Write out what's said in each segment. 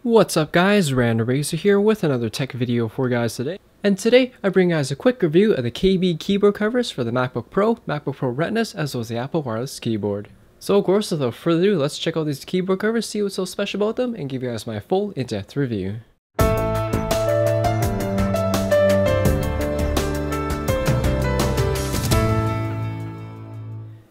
What's up guys, Random Racer here with another tech video for you guys today. And today I bring you guys a quick review of the KB keyboard covers for the MacBook Pro, MacBook Pro Retinas, as well as the Apple wireless keyboard. So of course, without further ado, let's check out these keyboard covers, see what's so special about them, and give you guys my full in-depth review.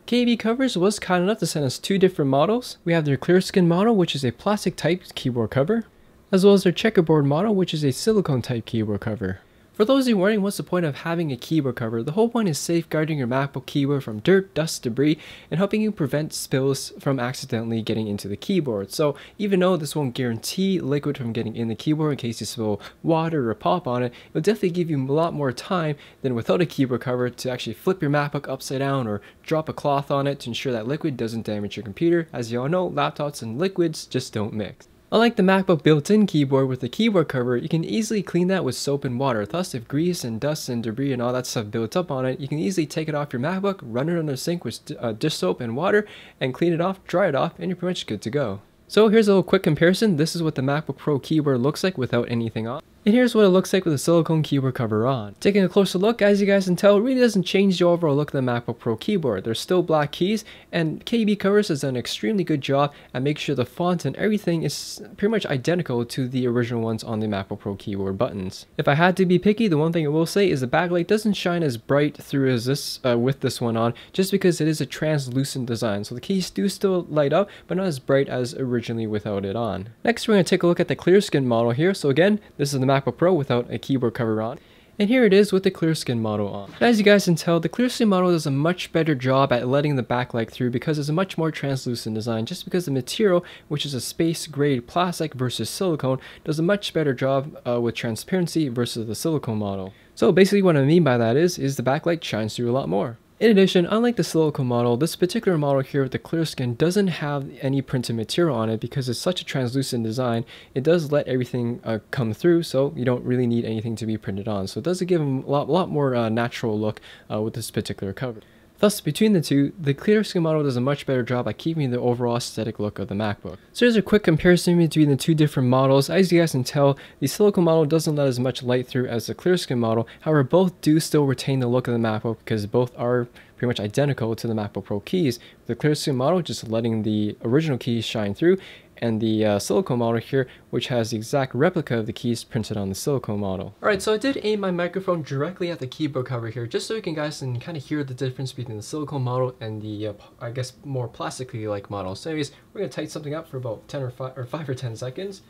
KB Covers was kind enough to send us two different models. We have their clear skin model, which is a plastic type keyboard cover, as well as their checkerboard model, which is a silicone type keyboard cover. For those of you wondering what's the point of having a keyboard cover, the whole point is safeguarding your MacBook keyboard from dirt, dust, debris, and helping you prevent spills from accidentally getting into the keyboard. So even though this won't guarantee liquid from getting in the keyboard in case you spill water or pop on it, it'll definitely give you a lot more time than without a keyboard cover to actually flip your MacBook upside down or drop a cloth on it to ensure that liquid doesn't damage your computer. As you all know, laptops and liquids just don't mix. Unlike the MacBook built-in keyboard with the keyboard cover, you can easily clean that with soap and water. Thus, if grease and dust and debris and all that stuff built up on it, you can easily take it off your MacBook, run it under the sink with dish soap and water, and clean it off, dry it off, and you're pretty much good to go. So here's a little quick comparison. This is what the MacBook Pro keyboard looks like without anything on. And here's what it looks like with a silicone keyboard cover on. Taking a closer look, as you guys can tell, it really doesn't change the overall look of the MacBook Pro keyboard. There's still black keys, and KB Covers has done an extremely good job at making sure the font and everything is pretty much identical to the original ones on the MacBook Pro keyboard buttons. If I had to be picky, the one thing I will say is the backlight doesn't shine as bright through as this with this one on, just because it is a translucent design. So the keys do still light up, but not as bright as originally without it on. Next, we're going to take a look at the clear skin model here. So again, this is the MacBook Pro without a keyboard cover on. And here it is with the clear skin model on. And as you guys can tell, the clear skin model does a much better job at letting the backlight through because it's a much more translucent design, just because the material, which is a space grade plastic versus silicone, does a much better job with transparency versus the silicone model. So basically what I mean by that is the backlight shines through a lot more. In addition, unlike the silicone model, this particular model here with the clear skin doesn't have any printed material on it because it's such a translucent design. It does let everything come through, so you don't really need anything to be printed on. So it does give them a lot more natural look with this particular cover. Thus, between the two, the clear skin model does a much better job at keeping the overall aesthetic look of the MacBook. So here's a quick comparison between the two different models. As you guys can tell, the silicone model doesn't let as much light through as the clear skin model. However, both do still retain the look of the MacBook because both are pretty much identical to the MacBook Pro keys. The clear skin model just letting the original keys shine through, and the silicone model here, which has the exact replica of the keys printed on the silicone model. Alright, so I did aim my microphone directly at the keyboard cover here, just so you guys can kind of hear the difference between the silicone model and the, I guess, more plastically like model. So anyways, we're going to tighten something up for about 5 or 10 seconds.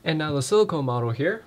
And now the silicone model here.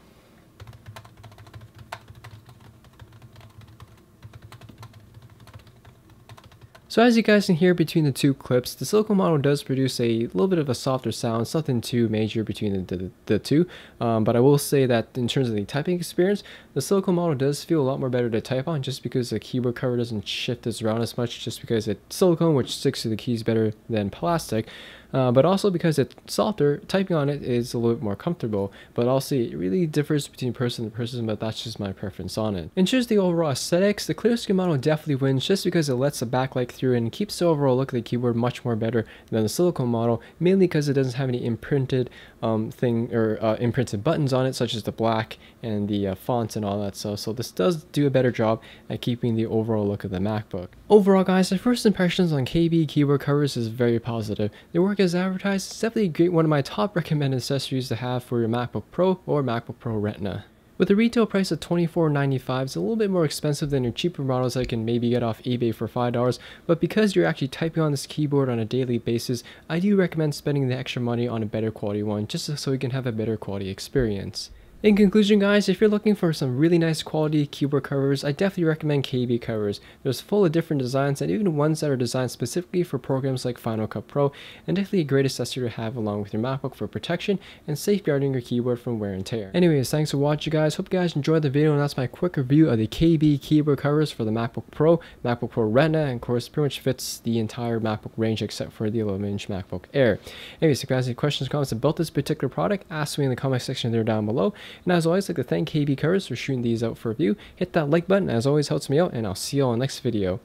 So as you guys can hear between the two clips, the silicone model does produce a little bit of a softer sound. It's nothing too major between the two, but I will say that in terms of the typing experience, the silicone model does feel a lot more better to type on just because the keyboard cover doesn't shift this around as much, just because it's silicone, which sticks to the keys better than plastic. But also because it's softer, typing on it is a little bit more comfortable. But also it really differs between person to person, but that's just my preference on it. In terms of the overall aesthetics, the clear skin model definitely wins just because it lets the backlight through and keeps the overall look of the keyboard much more better than the silicone model, mainly because it doesn't have any imprinted imprinted buttons on it, such as the black and the fonts and all that stuff. So this does do a better job at keeping the overall look of the MacBook. Overall guys, the first impressions on KB keyboard covers is very positive. They work as advertised. It's definitely one of my top recommended accessories to have for your MacBook Pro or MacBook Pro Retina. With a retail price of $24.95, it's a little bit more expensive than your cheaper models I can maybe get off eBay for $5, but because you're actually typing on this keyboard on a daily basis, I do recommend spending the extra money on a better quality one, just so you can have a better quality experience. In conclusion guys, if you're looking for some really nice quality keyboard covers, I definitely recommend KB covers. There's full of different designs and even ones that are designed specifically for programs like Final Cut Pro, and definitely a great accessory to have along with your MacBook for protection and safeguarding your keyboard from wear and tear. Anyways, thanks for watching guys. Hope you guys enjoyed the video, and that's my quick review of the KB keyboard covers for the MacBook Pro, MacBook Pro Retina, and of course pretty much fits the entire MacBook range except for the 11-inch MacBook Air. Anyways, if you guys have any questions or comments about this particular product, ask me in the comment section there down below. And as always, I'd like to thank KB Covers for shooting these out for review. Hit that like button, as always helps me out, and I'll see you all in the next video.